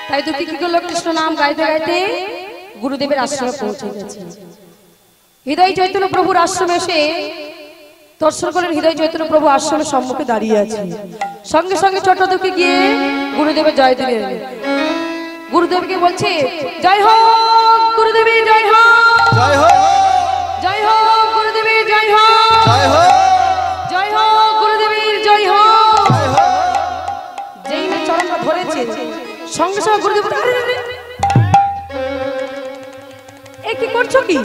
তাই দুঃখী কি করলো, কৃষ্ণ নাম গাইতে গাইতে গুরুদেবের আশ্রমে পৌঁছে গেছে। হৃদয় চৈতন্য প্রভুর আশ্রমে এসে দর্শন করেন, হৃদয় চৈতন্য প্রভু আশ্রমের সম্মুখে দাঁড়িয়ে আছে। সঙ্গে সঙ্গে ছোট দুঃখী গিয়ে গুরুদেবের জয় দিলেন। গুরুদেবকে বলছে, জয় হোক গুরুদেবী, জয় হোক, জয় হোক, জয় হোক গুরুদেবী, জয় হোক, জয় হোক, জয় হোক গুরুদেবীর জয় হোক। যেই না চরণটা ধরেছে, সঙ্গে সঙ্গে গুরুদেব, এ কি করছো, কি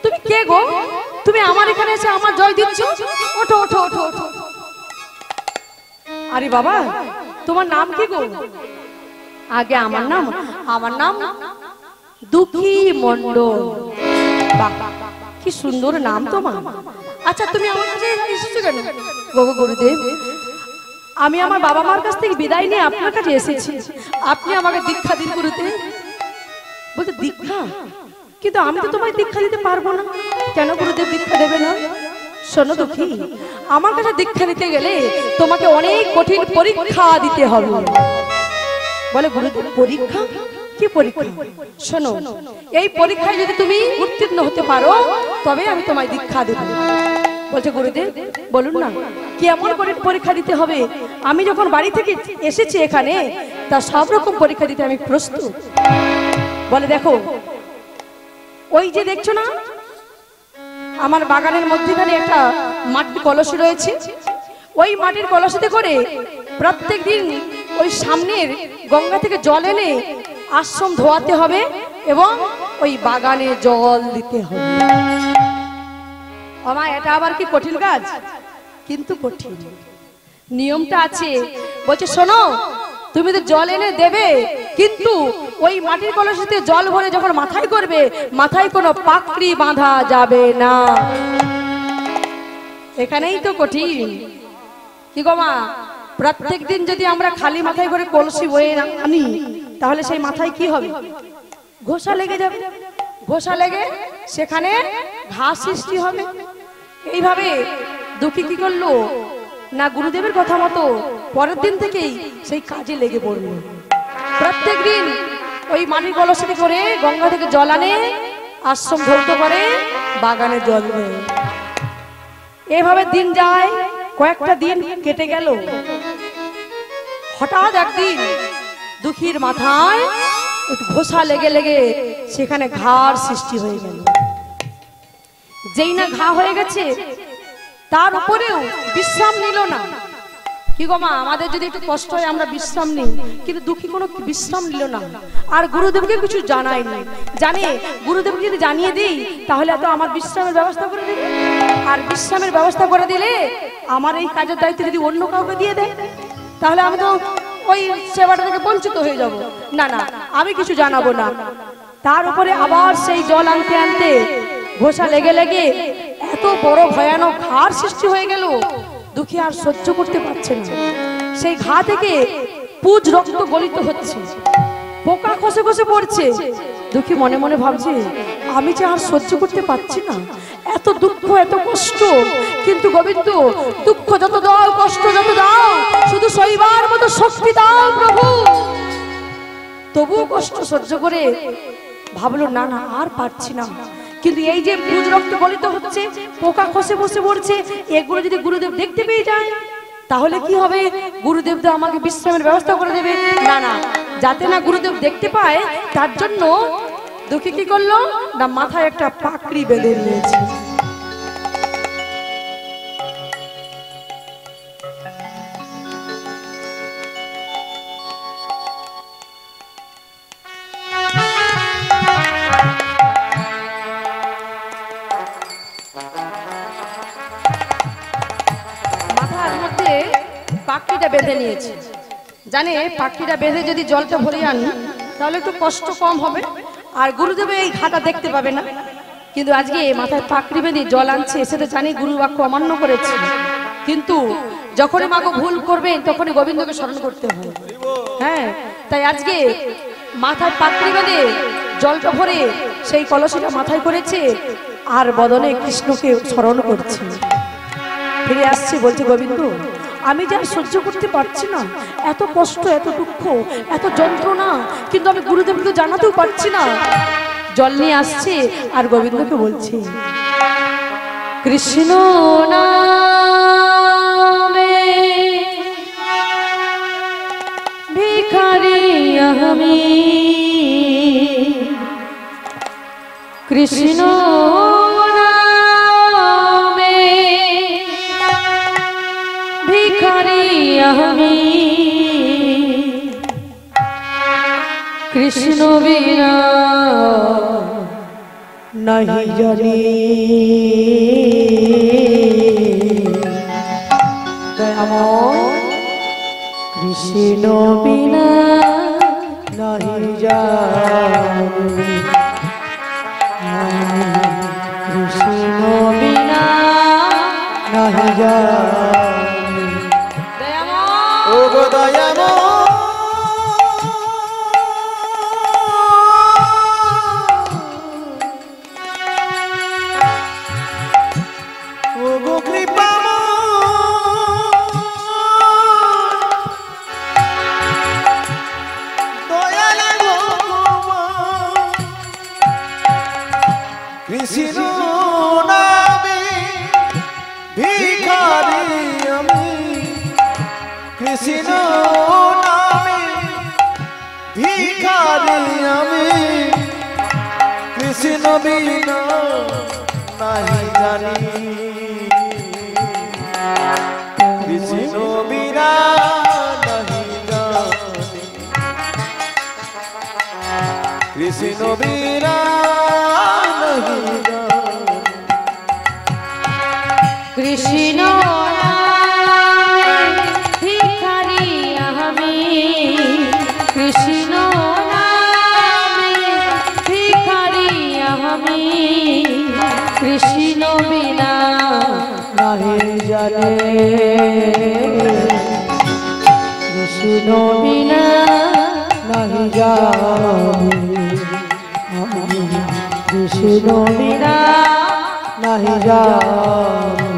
তুমি কে গো? তুমি আমার এখানে এসে আমার জয় দিচ্ছ? ওঠো ওঠো ওঠো ওঠো। আরে বাবা, তোমার নাম কি গো? আগে আমার নাম দুঃখী মণ্ডল। বাহ, কি সুন্দর নাম তোমার। আচ্ছা, তুমি আমার কাছে এসেছো কেন? গো গুরুদেব, আমি আমার বাবা মার কাছ থেকে বিদায় নিয়ে আপনার কাছে এসেছি। আপনি আমাকে দীক্ষা দিন গুরুদেব। বলতে দীক্ষা? কিন্তু আমি তো তোমায় দীক্ষা দিতে পারবো না। কেন গুরুদেব দীক্ষা দেবে না? শোনো দুঃখী, আমার কাছে দীক্ষা নিতে গেলে তোমাকে অনেক কঠিন পরীক্ষা দিতে হবে। বলে গুরুদেব, পরীক্ষা? কি পরীক্ষা? শোনো, এই পরীক্ষায় যদি তুমি উত্তীর্ণ হতে পারো তবে আমি তোমায় দীক্ষা দেব। বলছে গুরুদেব, বলুন না কেমন করে পরীক্ষা দিতে হবে? আমি যখন বাড়ি থেকে এসেছি এখানে, তা সব রকম পরীক্ষা দিতে আমি প্রস্তুত। বলে দেখো, ওই যে দেখছো না আমার বাগানের মধ্যখানে একটা মাটির কলস রয়েছে। ওই মাটির কলসিতে করে প্রত্যেক দিন ওই সামনের গঙ্গা থেকে জল এনে আশ্রম ধোয়াতে হবে এবং ওই বাগানে জল দিতে হবে। আমা, এটা আবার কি কঠিন কাজ? কিন্তু কঠিন, নিয়মটা আছে। বলছে শোনো, তুমি তো জল এনে দেবে, কিন্তু ওই মাটির কলসিতে জল ভরে যখন মাথায় করবে, মাথায় কোনো পাকড়ি বাঁধা যাবে না। এখানেই তো কঠিন। কি গো মা, প্রত্যেক দিন যদি আমরা খালি মাথায় করে কলসি বয়ে আনি, তাহলে সেই মাথায় কি হবে? ঘষা লেগে যাবে। ঘষা লেগে সেখানে ঘাস সৃষ্টি হবে। এইভাবে দুঃখী কি করলো না, গুরুদেবের কথা মতো পরের দিন থেকেই সেই কাজে লেগে পড়লো। প্রত্যেক দিন ওই মাটির কলসিতে করে গঙ্গা থেকে জল আনে, আশ্রম ধৌত করে, বাগানে জল দেয়। এভাবে দিন যায়, কয়েকটা দিন কেটে গেল। হঠাৎ একদিন দুঃখীর মাথায় একটু ঘষা লেগে লেগে সেখানে ঘাড় সৃষ্টি হয়ে গেল। যেই না ঘা হয়ে গেছে, তার উপরেও বিশ্রাম নিল না। কি গো মা, আমাদের যদি একটু কষ্ট হয় আমরা বিশ্রাম নিই, কিন্তু দুঃখী কোনো বিশ্রাম নিল না। আর গুরুদেবকে কিছু জানায়নি। জানে গুরুদেবকে যদি জানিয়ে দিই তাহলে তো আমার বিশ্রামের ব্যবস্থা করে দেবে, আর বিশ্রামের ব্যবস্থা করে দিলে আমার এই কাজের দায়িত্ব যদি অন্য কাউকে দিয়ে দেয় তাহলে আমি তো ওই সেবাটা থেকে বঞ্চিত হয়ে যাব। না না, আমি কিছু জানাবো না। তার উপরে আবার সেই জল আনতে আনতে ঘষা লেগে লেগে এত বড় ভয়ানক ঘাড় সৃষ্টি হয়ে গেল, দুঃখী আর সহ্য করতে পারছে না। সেই ঘা থেকে পুজ রক্ত গলিত হচ্ছে, পোকা খসে খসে পড়ছে। দুঃখী মনে মনে ভাবছে, আমি যে আর সহ্য করতে পারছি না, এত দুঃখ, এত কষ্ট। কিন্তু গোবিন্দ, দুঃখ যত দাও, কষ্ট যত দাও, শুধু সইবার মতো শক্তি দাও প্রভু। তবুও কষ্ট সহ্য করে ভাবলো, না না আর পারছি না। কিন্তু এই যে পুজ রক্ত গলিত হচ্ছে, পোকা খসে বসে পড়ছে, এগুলো যদি গুরুদেব দেখতে পেয়ে যায় তাহলে কি হবে? গুরুদেব তো আমাকে বিশ্রামের ব্যবস্থা করে দেবে। না না, যাতে না গুরুদেব দেখতে পায় তার জন্য দুঃখী কি করলো না, মাথায় একটা পাকড়ি বেঁধে নিয়েছে। পাকড়িটা বেঁধে নিয়েছে। জানে পাকড়িটা বেঁধে যদি জলটা ভরে আনি তাহলে একটু কষ্ট কম হবে, আর গুরুদেব এই ঘাটা দেখতে পাবে না। কিন্তু আজকে মাথায় পাকড়ি বেঁধে জল আনছে, সেটা জানি গুরু বাক্য অমান্য করেছে। কিন্তু যখনই মাকে ভুল করবেন তখনই গোবিন্দকে স্মরণ করতে হবে। হ্যাঁ, তাই আজকে মাথায় পাকড়ি বেঁধে জলটা ভরে সেই কলসিটা মাথায় করেছে আর বদনে কৃষ্ণকে স্মরণ করছে। ফিরে আসছে, বলছে গোবিন্দ আমি যে আর সহ্য করতে পারছি না, এত কষ্ট, এত দুঃখ, এত যন্ত্রণা, কিন্তু আমি গুরুদেবকে জানাতেও পারছি না। জল নিয়ে আসছে আর গোবিন্দকে বলছে, কৃষ্ণ নামে ভিখারি আমি, কৃষ্ণ নামে ভিখারি আমি, কৃষ্ণ বিনা नहीं जानी कृष्ण बिना नहीं जानी, कृष्ण बिना नहीं जानी। ओ गो दयामो कृष्ण बिना नहीं जानी, कृष्ण बिना नहीं जानी, कृष्ण बिना नहीं जानी। कृष्ण नामे भिखारी আমি, কৃষ্ণ कृष्ण बिना नहीं जाने, कृष्ण बिना नहीं जाने, कृष्ण बिना नहीं जाने।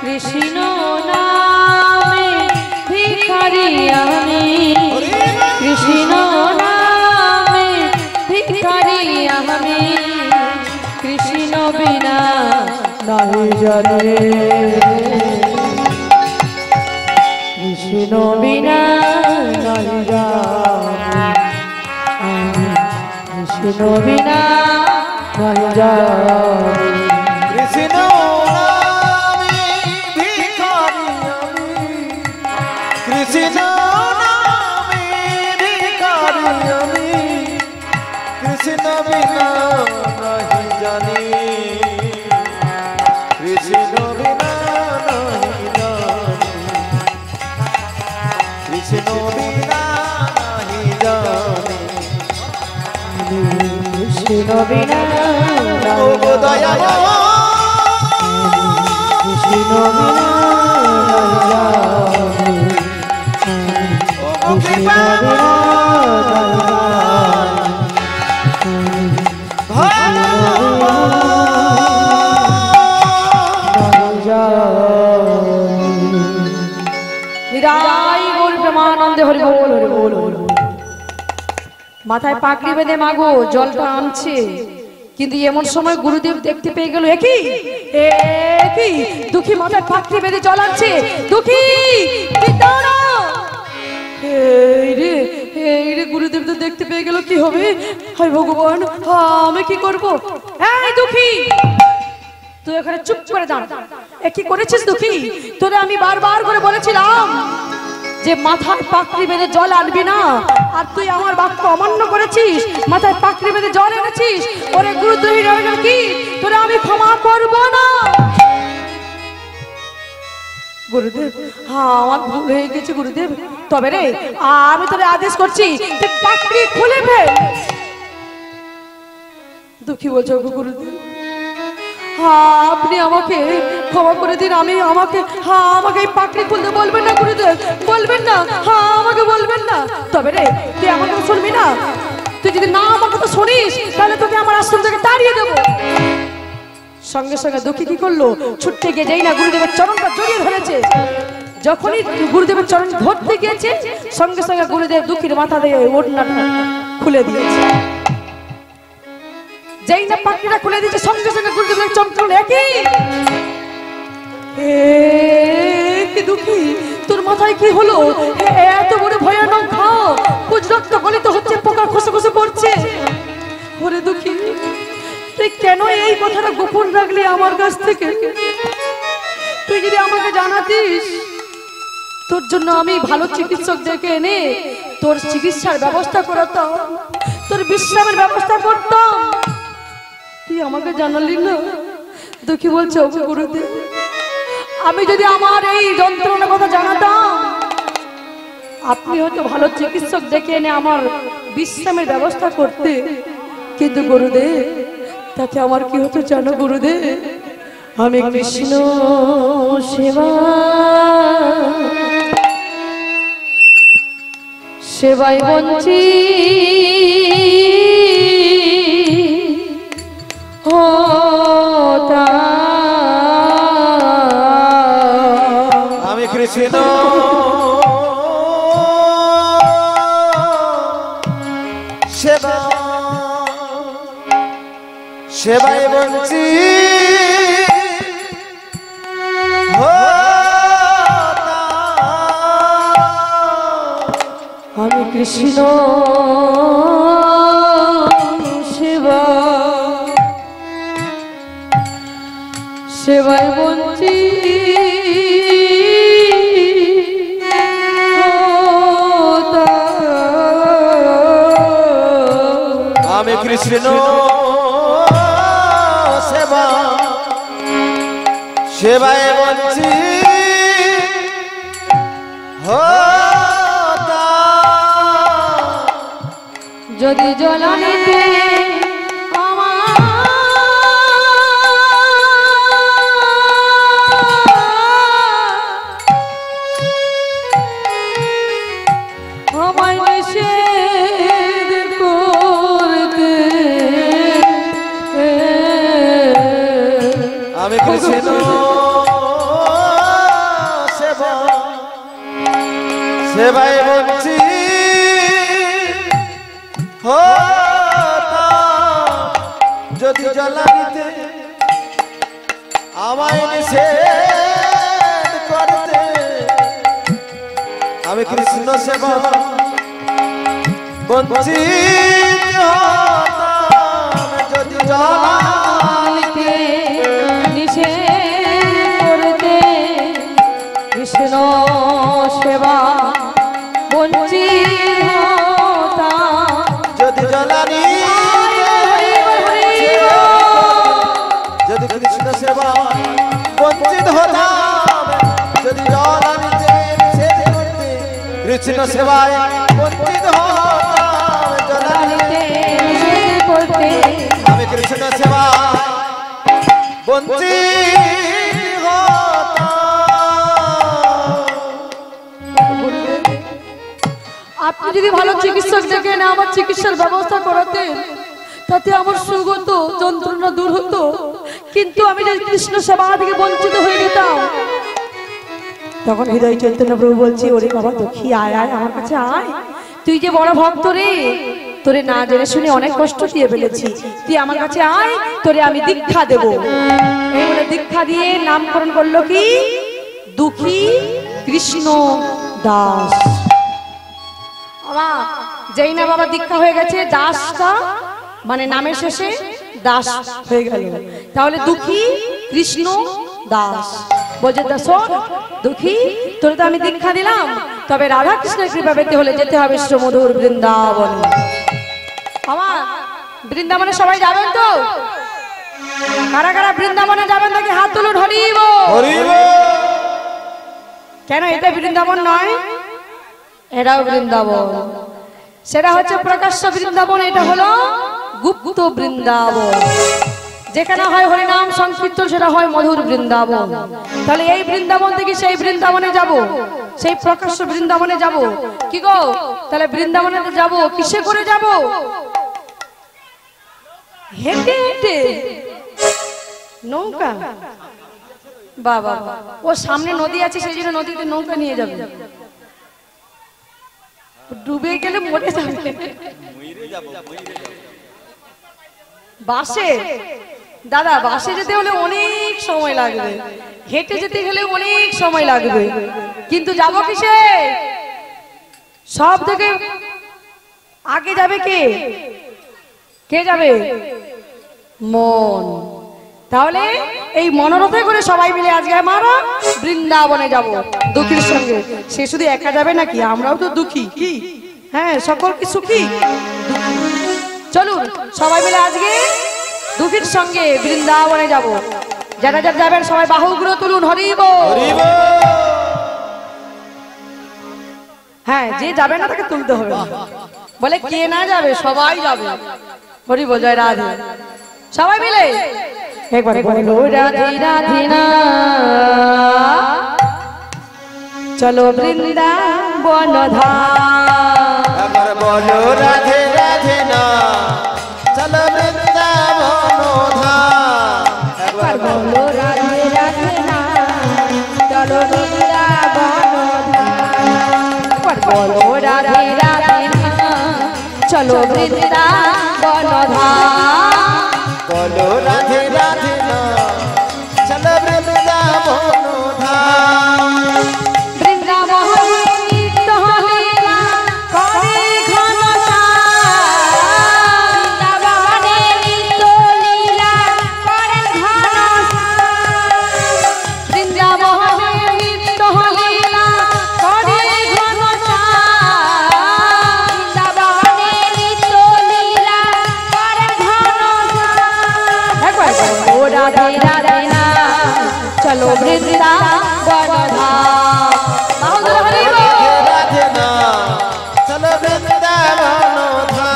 कृष्ण नामे भिखारी আমি, कृष्ण नामे भिखारी আমি, कृष्ण बिना नहीं जाने, कृष्ण बिना नहीं जाने, कृष्ण बिना नहीं जाने। कृष्ण कृष्ण नामे भिखारी আমি, कृष्ण बिना नहीं जानी, कृष्ण बिना नहीं जानी, कृष्ण बिना नहीं जानी, कृष्ण बिना नहीं जानी, कृष्ण बिना नहीं जानी, कृष्ण बिना মাথায় পাগড়ি বেঁধে মাগো জলটা আনছে, কিন্তু এমন সময় গুরুদেব দেখতে পেয়ে গেল, একই একই দুঃখী মাথায় পাগড়ি বেঁধে জল আনছে। দুঃখী রে এই রে গুরুদেব তো দেখতে পেয়ে গেল, কি হবে? হায় ভগবান, আমি কি করব? এই দুঃখী, তুই এখানে চুপ করে দাঁড়া। এ কি করেছিস দুঃখী? তোরে আমি বারবার করে বলেছিলাম যে মাথায় পাকড়ি বেঁধে জল আনবি না, আর তুই আমার বাক্য অমান্য করেছিস, মাথায় পাকড়ি বেঁধে জল এনেছিস। ওরে গুরুদ্রোহী কি, তোরে আমি ক্ষমা করব না। গুরুদেব, আমার ভুল হয়ে গেছে গুরুদেব। তবে রে, আমি তোরে আদেশ করছি তুই পাকড়ি খুলে ফেল। দুঃখী বলছো গুরুদেব, আপনি আমাকে ক্ষমা করে দিন। আমাকে এই পাকড়ি খুলতে বলবেন না গুরুদেব, বলবেন না, আমাকে বলবেন না। তবে রে, তুই আমার কথা শুনবি না? তুই যদি না আমার কথা শুনিস তাহলে তোকে আমার আশ্রম থেকে তাড়িয়ে দেবো। সঙ্গে সঙ্গে দুঃখী কি করলো, ছুটতে গিয়ে যাই না গুরুদেবের চরণটা জড়িয়ে ধরেছে। যখনই গুরুদেবের চরণ ধরতে গিয়েছে, সঙ্গে সঙ্গে গুরুদেব দুঃখীর মাথা দিয়ে ওড়নাটা খুলে দিয়েছে। যেই না পাকড়িটা খুলে দিয়েছে, সঙ্গে সঙ্গে গুরুদেবের চমকালো, কি দুঃখী, তোর মাথায় কি হলো? এত বড় ভয়ানক ঘাও, কুচ রক্ত গলিত হচ্ছে, পোকা খসে খসে পড়ছে। ওরে দুঃখী, তুই কেন এই কথাটা গোপন রাখলি আমার কাছ থেকে? তুই যদি আমাকে জানাতিস, তোর জন্য আমি ভালো চিকিৎসক ডেকে এনে তোর চিকিৎসার ব্যবস্থা করতাম, তোর বিশ্রামের ব্যবস্থা করতাম। তুই আমাকে জানালি না। দুঃখী বলছে, ওগো গুরুদেব, আমি যদি আমার এই যন্ত্রণার কথা জানাতাম, আপনি হয়তো ভালো চিকিৎসক ডেকে এনে আমার বিশ্রামের ব্যবস্থা করতে। কিন্তু গুরুদেব, তাতে আমার কি হতো জানো গুরুদেব? আমি কৃষ্ণ সেবায় বঞ্চিত হতাম। আমি কৃষ্ণ সেবায় বঞ্চিত হতাম। আমি কৃষ্ণ সেবায় বঞ্চিত হতাম। আমি কৃষ্ণ সেবায় বঞ্চিত হতাম। যদি জলানিতে আমায় নিষেধ করতে, আমি কৃষ্ণ সেবায় বঞ্চিত হতাম। যদি জ্বালানিতে আমায় নিষেধ করতে, আমি কৃষ্ণ সেবা বঞ্চিত হতাম। যদি জ্বালানিতে নিষেধ করতে, কৃষ্ণ সেবা বঞ্চিত হতাম। যদি জ্বালানি যদি কৃষ্ণ সেবা বঞ্চিত হতাম, যদি জ্বালানিতে নিষেধ করতে, কৃষ্ণ সেবায় বঞ্চিত হতাম। জ্বালানিতে নিষেধ করতে, আমি কৃষ্ণ সেবা বঞ্চিত হতাম। আপনি যদি ভালো চিকিৎসক ডেকে না আমার চিকিৎসার ব্যবস্থা করাতেন, তাতে আমার সুগত যন্ত্রণা দূর হতো। কিন্তু আমি যদি কৃষ্ণ সেবা থেকে বঞ্চিত হয়ে যেতাম, তখন হৃদয় চৈতন্য প্রভু বলছি, ওরে বাবা দুঃখী, আয় আয় আমার কাছে আয়। তুই যে বড় ভক্ত রে, তোরে না জেনে শুনে অনেক কষ্ট দিয়ে ফেলেছি, তুই আমার কাছে আয়, তোরে আমি দীক্ষা দেব। এই বলে দীক্ষা দিয়ে নামকরণ করলো কি, দুঃখী কৃষ্ণ দাস। যেই না বাবা দীক্ষা হয়ে গেছে দাসটা মানে নামের শেষে দাস হয়ে গেল, তাহলে দুঃখী কৃষ্ণ দাস। বলছে শোন দুঃখী, তোর তো আমি দীক্ষা দিলাম, তবে রাধা কৃষ্ণের কৃপা পেতে হলে যেতে হবে সুমধুর বৃন্দাবনে। আমার বৃন্দাবনে সবাই যাবেন তো? কারা কারা বৃন্দাবনে যাবেন নাকি হাত তুলুন। হরিব হরিব। কেন এটা বৃন্দাবন নয়? এটাও বৃন্দাবন। সেটা হচ্ছে প্রকাশ্য বৃন্দাবন, এটা হলো গুপ্ত বৃন্দাবন। যেখানে হয় হরিনাম সংকীর্তন সেটা হয় মধুর বৃন্দাবন। তাহলে এই বৃন্দাবন থেকে সেই বৃন্দাবনে যাব, সেই প্রকাশ্য বৃন্দাবনে যাব। কি গো, তাহলে বৃন্দাবনে যাব কিসে করে যাব? হেঁটে হেঁটে। নৌকা? বাবা, ও সামনে নদী আছে সেই জন্য নদীতে নৌকা নিয়ে যাবে। ডুবে গেলে মরে যাবে। বাসে? দাদা বাসে যেতে হলে অনেক সময় লাগবে, হেঁটে যেতে গেলে অনেক সময় লাগবে, কিন্তু যাব কিসে? সব থেকে আগে যাবে কে? কে যাবে? মন। তাহলে এই মনোরথে করে সবাই মিলে আজকে আমরা বৃন্দাবনে যাব দুঃখীর সঙ্গে। সে শুধু একা যাবে নাকি? আমরাও তো দুঃখী, কি হ্যাঁ সকল কি সুখী? চলুন সবাই মিলে আজকে দুঃখীর সঙ্গে বৃন্দাবনে যাব। যারা যারা যাবেন সবাই বাহুগুলো তুলুন। হরিব। হ্যাঁ, যে যাবে না তাকে তুলতে হবে, বলে কে না যাবে? সবাই যাবে। হরিব, জয় রাধে। সবাই মিলে একবার বলো রাধে রাধে না, চলো বৃন্দাবন ধাম। একবার বলো রাধে রাধে না, চলো বৃন্দাবন ধাম। একবার বলো রাধে রাধে না, চলো বৃন্দাবন ধাম। একবার বলো রাধে রাধে না, চলো বৃন্দাবন ধাম। বলো রাধে রাধে না, চলো বৃন্দাবন ধাম। বৃন্দাবন নিত্য লীলা করে ঘনশ্যাম। বৃন্দাবনে নিত্য লীলা করেন ঘনশ্যাম। বৃন্দাবনে নিত্য লীলা করে ঘনশ্যাম। বৃন্দাবনে নিত্য লীলা করেন ঘনশ্যাম। একবার বলো রাধে রাধে না, চলো বৃন্দাবন ধাম। বাহুগুলো হরিব। রাধে রাধে না, চলো বৃন্দাবন ধাম।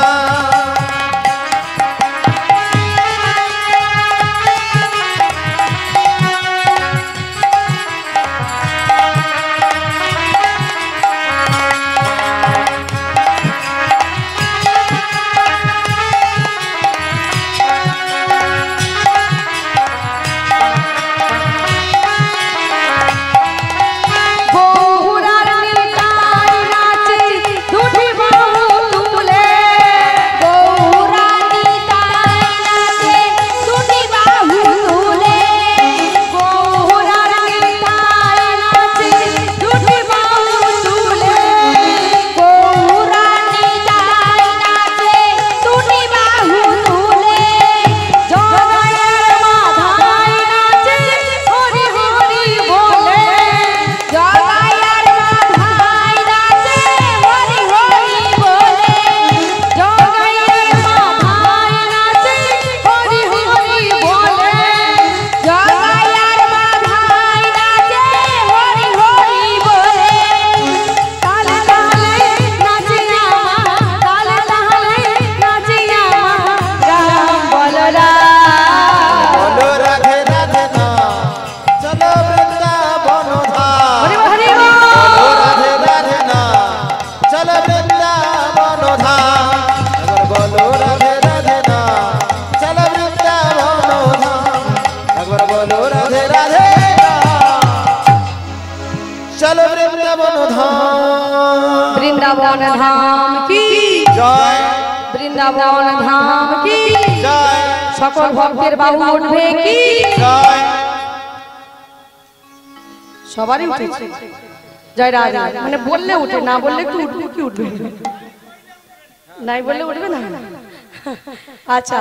বহুরার নিতাই নাচে দুটি বাহু তুলে। বহুরার নিতাই নাচে দুটি বাহু তুলে। বহুরার নিতাই নাচে দুটি বাহু তুলে। বহুরার নিতাই নাচে দুটি বাহু তুলে। জগায়ের মাথায় নাচে হরি হরি বলে। জগায়ের মাথায় নাচে হরি হরি বলে। জগায়ের মাথায় নাচে হরি হরি বলে। জগায়ের মাথায় নাচে হরি হরি বলে। তালে তালে নাচে আমার, তালে তালে নাচে আমার রাম বলরাম। বলো রাধে রাধে না, চলো বৃন্দাবন ধাম। হরি হরি বলো রাধে রাধে না, চলো বৃন্দাবন ধাম। একবার বলো রাধে রাধে না, চলো বৃন্দাবন ধাম। একবার বলো রাধে রাধে না, চলো বৃন্দাবন ধাম। বৃন্দাবন ধাম কি জয় বৃন্দাবন ধাম কি জয় সকল ভক্তের বাহু উঠবে কি জয়। সবারই উঠেছে। জয় রাধা। মানে বললে উঠে, না বললে একটু উঠবে কি উঠবে। নাই বললে উঠবে না। আচ্ছা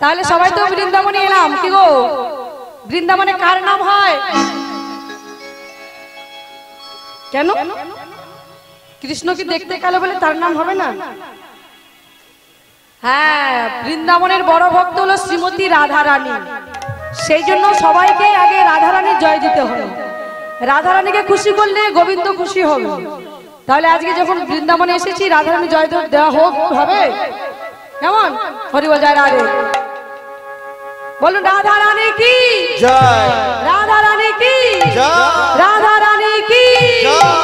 তাহলে সবাই তো বৃন্দাবনে এলাম, কি গো বৃন্দাবনে কার নাম হয়? কেন কৃষ্ণকে দেখতে কালো বলে তার নাম হবে না? হ্যাঁ, বৃন্দাবনের বড় ভক্ত হলো শ্রীমতী রাধারানী, সেই জন্য সবাইকে আগে রাধারানীর জয় দিতে হবে। রাধারানীকে খুশি করলে গোবিন্দ খুশি হবে। তাহলে আজকে যখন বৃন্দাবনে এসেছি রাধারানী জয় দেওয়া হোক, হবে কেমন? হরি বল, জয় রাধে বলুন, রাধারানী কি জয়, রাধারানী কি জয়, রাধারানী কি জয়।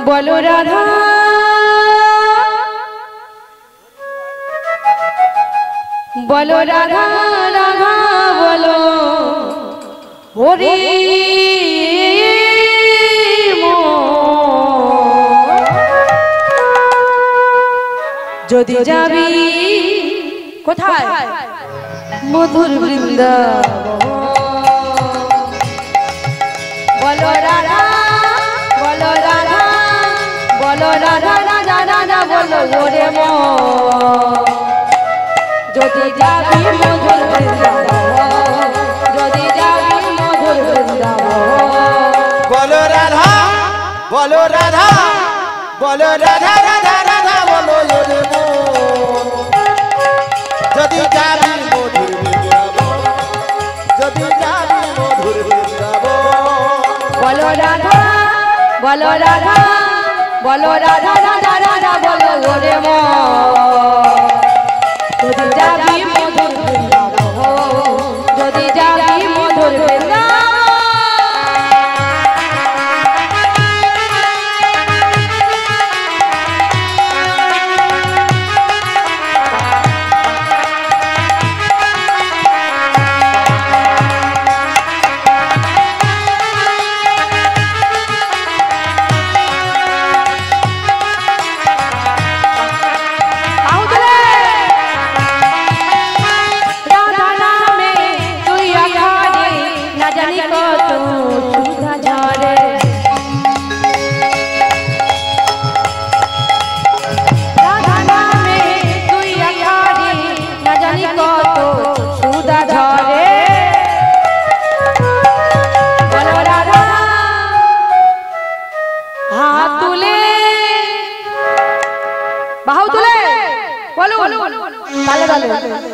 বলো রাধা বলো রাধা রাধা বলো হরি যদি যাবি কোথায়? মধুর বৃন্দাবন। বলো রাধা বলো রাধা বলো রাধা রাধা রাধা বলো ওরে মন, যদি যাবি মধুর বৃন্দাবন, যদি যাবি মধুর বৃন্দাবন। বলো রাধা বলো রাধা বলো রাধা রাধা রাধা বলো ওরে মন, যদি যাবি মধুর বৃন্দাবন, যদি যাবি মধুর বৃন্দাবন। বলো রাধা বলো রাধা বলো রাধা রাধা রাধা বলো ওরে মন, যদি যাবি মধুর বৃন্দাবন, যদি যাবি মধুর বৃন্দাবন।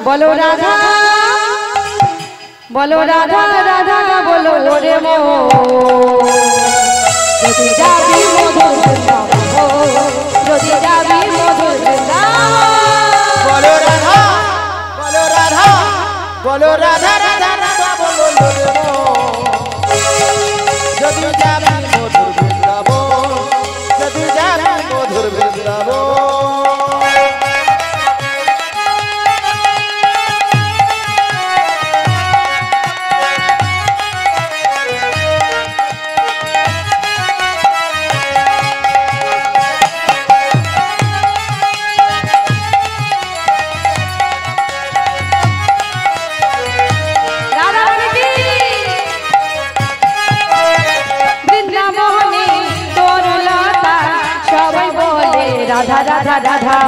বলো রাধা বলো রাধা রাধা বলো ওরে মন, যদি যাবি মধুর বৃন্দাবন, যদি যাবি মধুর বৃন্দাবন। বলো রাধা বলো রাধা বলো রাধা রাধা রাধা বলো ওরে মন, যদি যাবি মধুর বৃন্দাবন, যদি যাবি মধুর বৃন্দাবন। রাধা রাধা রাধা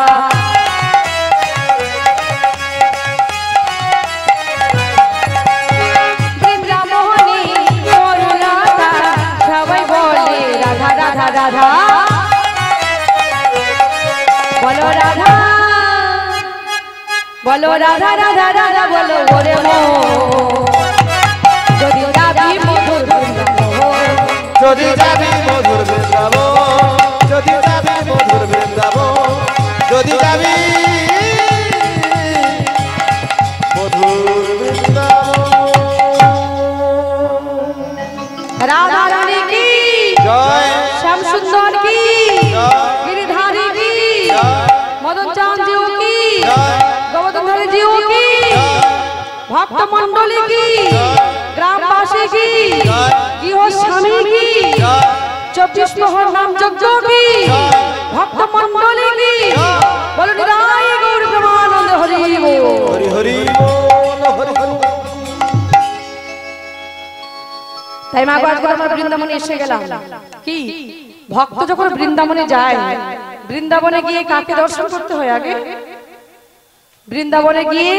বৃন্দাবনে করুণাতা সবাই বলে রাধা রাধা রাধা। বলো রাধা বলো রাধা রাধা রাধা বলো ওরে মন, যদি যাবি মধুর বৃন্দাবন, যদি যাবি মধুর বৃন্দাবন, যদি যাবি মধুর বৃন্দাবন, যদি যাবি মধুর বৃন্দাবন। রাধা রানী কি জয়, শ্যাম সুন্দর কি জয়, गिरिधारी की জয়, मदन चांद जी की জয়, गोवर्धन जी की भक्त मंडली की ग्रामवासी की गृह स्वामी की 24 प्रहर नाम यज्ञ की भक्त मंडली की बोलो निराय गौर ब्रह्मानंद हरि बोल। হরি হরি বল, হরি হরি বল। তাই মা আজকে আমরা বৃন্দাবনে এসে গেলাম। কি ভক্ত যখন বৃন্দাবনে যায় বৃন্দাবনে গিয়ে কাকে দর্শন করতে হয় আগে? বৃন্দাবনে গিয়ে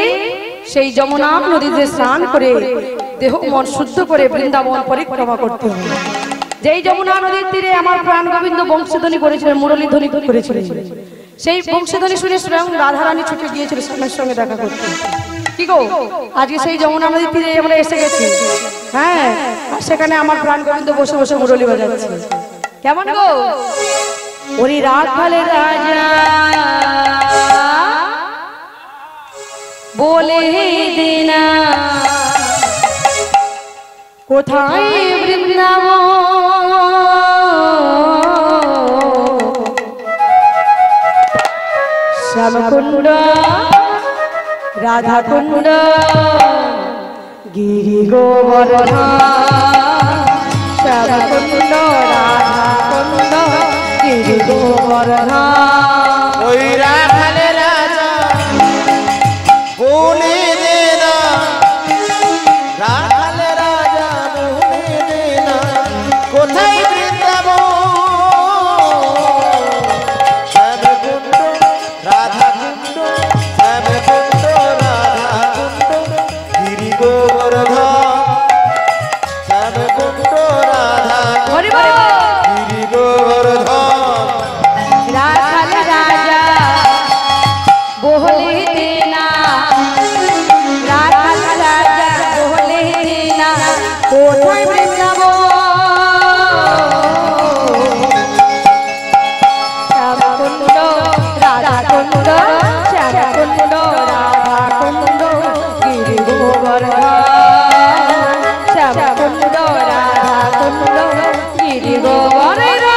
সেই যমুনা নদীতে স্নান করে দেহ মন শুদ্ধ করে বৃন্দাবন পরিক্রমা করতে হয়। যেই যমুনা নদীর তীরে আমার প্রাণ গোবিন্দ বংশধ্বনি করেছিলেন, মুরলী ধ্বনি করেছিলেন, সেই বংশধ্বনি শুনে স্বয়ং রাধারানী ছুটে গিয়েছিল স্বামীর সঙ্গে দেখা করতে। কি গো, আজকে সেই যমুনা নদীর তীরে আমরা এসে গেছি। হ্যাঁ, আর সেখানে আমার প্রাণ গোবিন্দ বসে বসে মুরলী বাজাচ্ছে। কেমন গো? ওরে রাখালে রাজা বলে দেনা কোথায় বৃন্দাবন, শ্যামকুণ্ড রাধাকুণ্ড গিরি গোবর্ধন, শ্যামকুণ্ড রাধাকুণ্ড গিরি গোবর্ধন। ওই রাখালে রাজা বলে দে না, রাখালে রাজা বলে দে না কোথায় বৃন্দাবন, শ্যামকুণ্ড রাধাকুণ্ড, শ্যামকুণ্ড রাধাকুণ্ড গিরি গোবর্ধন, শ্যামকুণ্ড রাধাকুণ্ড গিরি গোবর্ধন। রাখালে রাজা বলে দেনা, রাখালে রাজা বলে দেনা কোথায় বৃন্দাবন, শ্যামকুণ্ড রাধাকুণ্ড, শ্যামকুণ্ড রাধাকুণ্ড গিরি গোবর্ধন, শ্যামকুণ্ড রাধাকুণ্ড গিরি গোবর্ধন।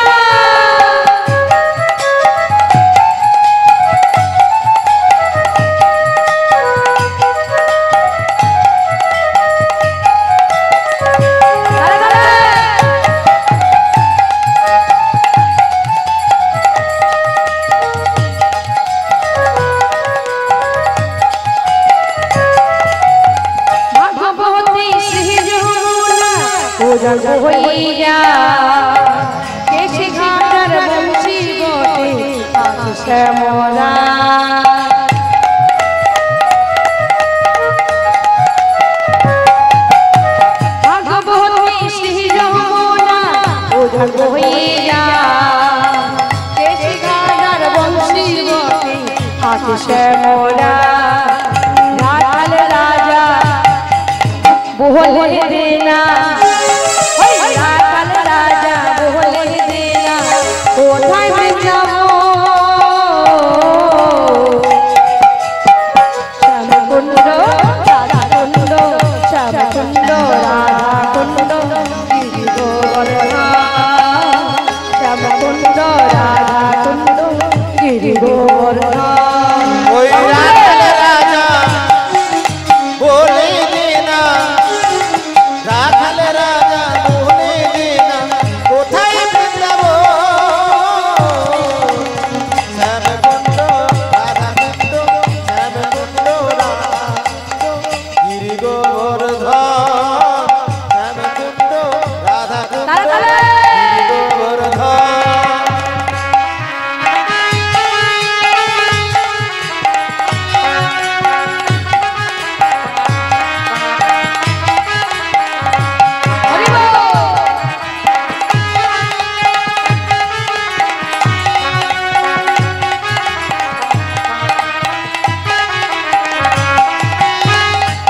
ভাগবতী শ্রী যমুনা পূজন হইয়া কেশি ঘাটার বংশী বটে শ্যামলা, ভাগবতী শ্রী যমুনা পূজন হইয়া কেশি ঘাটার বংশী বটে শ্যামলা। রাখালে রাজা বলে দেনা, রাখালে রাজা বলে দেনা কোথায় বৃন্দাবন, শ্যামকুণ্ড রাধাকুণ্ড, শ্যামকুণ্ড রাধাকুণ্ড গিরি গোবর্ধন, শ্যামকুণ্ড রাধাকুণ্ড গিরি গোবর্ধন। ওই রাখালে রাজা বলে দে না, রাখালে রাজা বলে দে না কোথায় বৃন্দাবন, শ্যামকুণ্ড রাধাকুণ্ড, শ্যামকুণ্ড রাধাকুণ্ড গিরি গোবর্ধন, শ্যামকুণ্ড রাধাকুণ্ড গিরি গোবর্ধন।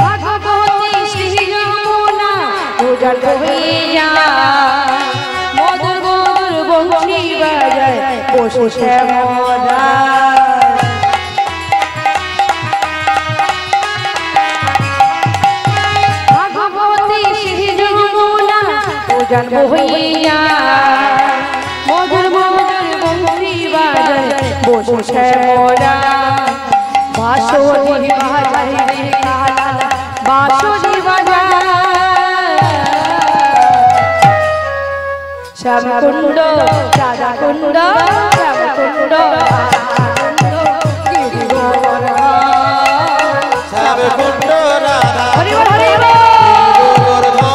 ভাগবতী শ্রী যমুনা পূজন হইয়া মধুর মধুর বংশী বাজায় বসে শ্যামলা, ভাগবতী শ্রী যমুনা পূজন হইয়া মধুর মধুর বংশী বাজায় বসে শ্যামলা। বাঁশরি বাজায় রে কালা, বাঁশরি বাজায় শ্যামকুণ্ড রাধাকুণ্ড, শ্যামকুণ্ড রাধাকুণ্ড গিরি গোবর্ধন, শ্যামকুণ্ড রাধা হরি বল হরি বল। গোবর্ধন,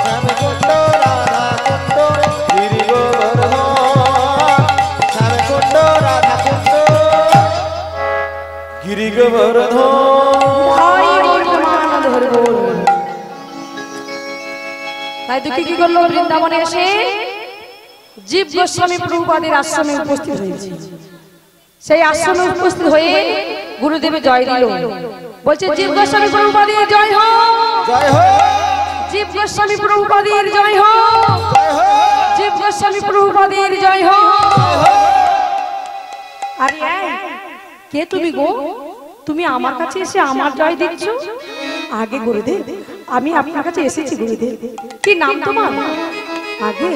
শ্যামকুণ্ড রাধাকুণ্ড গিরি গোবর্ধন, শ্যামকুণ্ড তাই দুঃখী কি করলো, বৃন্দাবনে এসে জীব গোস্বামী প্রভুপাদের আশ্রমে উপস্থিত হয়েছে। সেই আশ্রমে উপস্থিত হয়ে গুরুদেবে জয় দিল, বলছে জীব গোস্বামী প্রভুপাদের জয় হোক, জয় হোক, জীব গোস্বামী প্রভুপাদের জয় হোক, জয় হোক, জীব গোস্বামী প্রভুপাদের জয় হোক। আরে এই, কে তুমি গো? তুমি আমার কাছে এসে আমার জয় দিচ্ছ? আগে গুরুদেব, আমি আপনার কাছে এসেছি গুরুদেব। কি নাম তোমার? আগে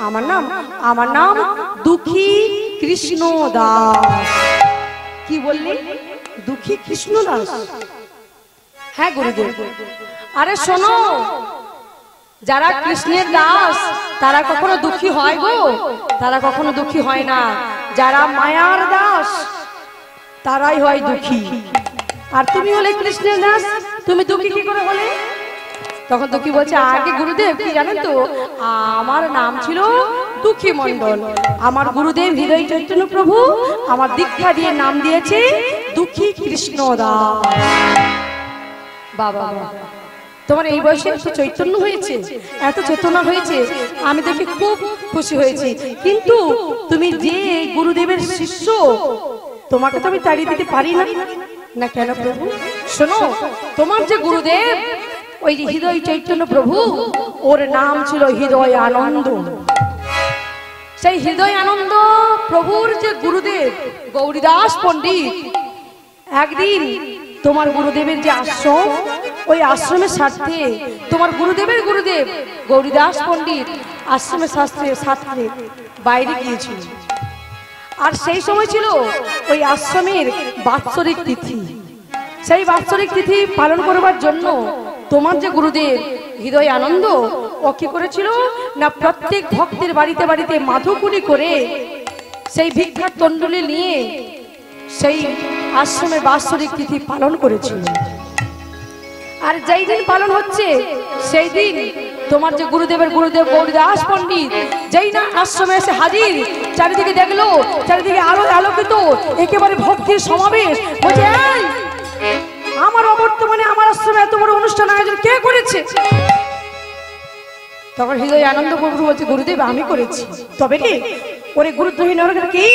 আমার নাম দুঃখী কৃষ্ণ দাস। কি বললি? দুঃখী কৃষ্ণ দাস? হ্যাঁ গুরুদেব। আরে শোনো, যারা কৃষ্ণের দাস তারা কখনো দুঃখী হয় গো? তারা কখনো দুঃখী হয় না। যারা মায়ার দাস তারাই হয় দুঃখী। আর তুমি হলে কৃষ্ণের দাস, তুমি দুঃখী কি করে হলে? তখন দুঃখী বলছে, আগে গুরুদেব কি জানেন তো, আমার নাম ছিল দুঃখী মণ্ডল। আমার গুরুদেব হৃদয় চৈতন্য প্রভু আমার দীক্ষা দিয়ে নাম দিয়েছে দুঃখী কৃষ্ণ দাস। বাবা, তোমার এই বয়সে এত চৈতন্য হয়েছে, এত চেতনা হয়েছে, আমি দেখে খুব খুশি হয়েছি। কিন্তু তুমি যে গুরুদেবের শিষ্য, তোমাকে তো আমি তাড়িয়ে দিতে পারি না। না কেন প্রভু? শোনো, তোমার যে গুরুদেব ওই যে হৃদয় চৈতন্য প্রভু, ওর নাম ছিল হৃদয় আনন্দ। সেই হৃদয় আনন্দ প্রভুর যে গুরুদেব গৌরীদাস পণ্ডিত, একদিন তোমার গুরুদেবের যে আশ্রম, ওই আশ্রমের স্বার্থে তোমার গুরুদেবের গুরুদেব গৌরীদাস পণ্ডিত আশ্রমের স্বার্থে বাইরে গিয়েছিল। আর সেই সময় ছিল ওই আশ্রমের বাৎসরিক তিথি। সেই বাৎসরিক তিথি পালন করবার জন্য তোমার যে গুরুদেব হৃদয় আনন্দ, ও কি করেছিল না, প্রত্যেক ভক্তের বাড়িতে বাড়িতে মাধুকুনি করে সেই ভিক্ষার তন্ডুলি নিয়ে সেই আশ্রমের বাৎসরিক তিথি পালন করেছিল। আর যেই দিন পালন হচ্ছে সেই দিন তোমার যে গুরুদেব গৌরীদাস পণ্ডিত যেই না আশ্রমে এসে হাজির, চারিদিকে দেখলো, চারিদিকে আলো আলোকিত, একেবারে ভক্তির সমাবেশ। বলছে, আমার অবর্তমানে আমার আশ্রমে এত বড় অনুষ্ঠান আয়োজন কে করেছে? তখন হৃদয় আনন্দ প্রভু বলছে, গুরুদেব আমি করেছি। তবে কি ওরে গুরুত্বহীন কি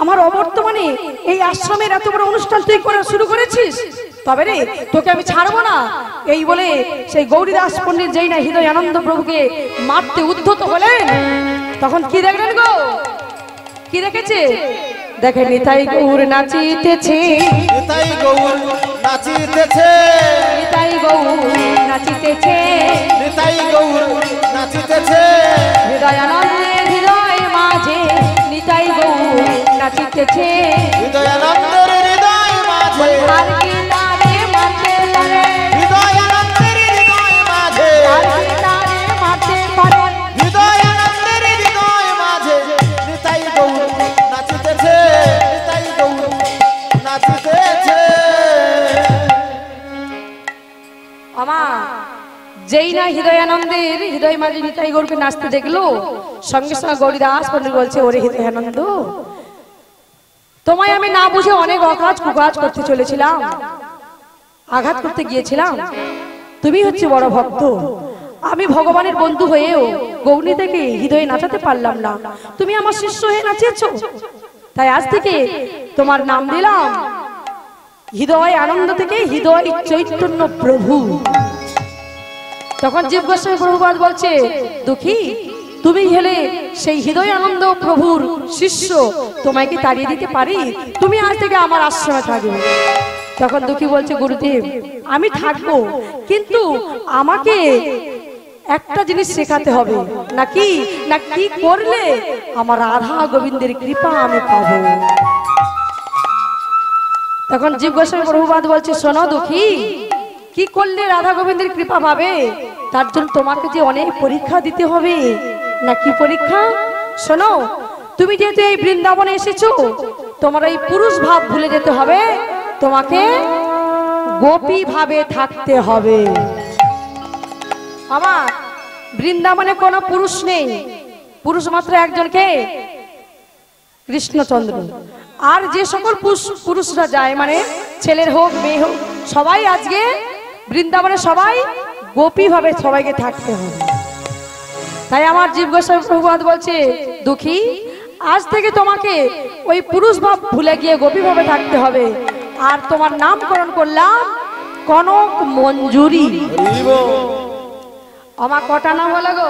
আমার অবর্তমানে এই আশ্রমের এত বড় অনুষ্ঠান তুই করে শুরু করেছিস? তবে রে তোকে আমি ছাড়বো না। এই বলে সেই গৌরীদাস পণ্ডিত যেই না হৃদয় আনন্দ প্রভুকে মারতে উদ্ধত হলেন, তখন কি দেখলেন গো? কি দেখেছে? দেখে নিতাই গৌর নাচিতেছে, নিতাই গৌর নাচিতেছে, নিতাই গৌর নাচিতেছে, নিতাই গৌর নাচিতেছে, হৃদয় আনন্দের হৃদয় মাঝে নিতাই গৌর নাচিতেছে, হৃদয় আনন্দের হৃদয় মাঝে, আর কি তারে মারতে পারে, হৃদয় আনন্দের হৃদয় মাঝে, আর কি তারে মারতে পারে, হৃদয় আনন্দের হৃদয় মাঝে নিতাই গৌর নাচিতেছে, নিতাই গৌর নাচিতেছে। আমার যেই না হৃদয় আনন্দের হৃদয় মাঝে নিতাই গৌরকে নাচতে দেখলো, সঙ্গে সঙ্গে গৌরীদাস পণ্ডিত বলছে, ওরে হৃদয় আনন্দ, তোমায় আমি না বুঝে অনেক অকাজ কুকাজ করতে চলেছিলাম, আঘাত করতে গিয়েছিলাম। তুমি হচ্ছে বড় ভক্ত, আমি ভগবানের বন্ধু হয়েও গৌরী থেকে হৃদয়ে নাচাতে পারলাম না, তুমি আমার শিষ্য হয়ে নাচিয়েছো, তাই আজ থেকে তোমার নাম দিলাম হৃদয় আনন্দ থেকে হৃদয় চৈতন্য প্রভু। তখন জীব গোস্বামী প্রভুপাদ বলছে, দুঃখী তুমি হলে সেই হৃদয় আনন্দ প্রভুর শিষ্য, তোমায় কি তাড়িয়ে দিতে পারি? তুমি আজ থেকে আমার আশ্রমে থাকবে। তখন দুঃখী বলছে, গুরুদেব আমি থাকবো, কিন্তু আমাকে একটা জিনিস শেখাতে হবে, নাকি না কি করলে আমার রাধা গোবিন্দের কৃপা আমি পাবো? তখন জীব গোস্বামী প্রভুপাদ বলছে, শোনো দুঃখী, কি করলে রাধা গোবিন্দের কৃপা পাবে? তার জন্য তোমাকে যে অনেক পরীক্ষা দিতে হবে। না কি পরীক্ষা? শোনো, তুমি যেহেতু এই বৃন্দাবনে এসেছো, তোমার এই পুরুষ ভাব ভুলে যেতে হবে, তোমাকে গোপী ভাবে থাকতে হবে। আমার বৃন্দাবনে কোনো পুরুষ নেই, পুরুষ মাত্র একজনকে কৃষ্ণচন্দ্র। আর যে সকল পুরুষরা যায়, মানে ছেলের হোক মেয়ে হোক, সবাই আজকে বৃন্দাবনে সবাই গোপী ভাবে সবাইকে থাকতে হবে। তাই আমার জীব গোস্বামী প্রভুপাদ বলছে, দুঃখী আজ থেকে তোমাকে ওই পুরুষ ভাব ভুলে গিয়ে গোপী ভাবে থাকতে হবে। আর তোমার নামকরণ করলাম কনক মঞ্জুরি। আমার কটা নাম হলো গো?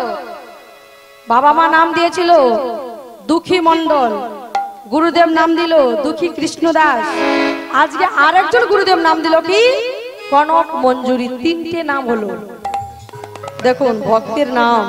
বাবা মা নাম দিয়েছিল দুঃখী মন্ডল, গুরুদেব নাম দিল দুঃখী কৃষ্ণ দাস, আজকে আরেকজন গুরুদেব নাম দিল কি কনক মঞ্জুরি। তিনটে নাম হলো। দেখুন ভক্তের নাম।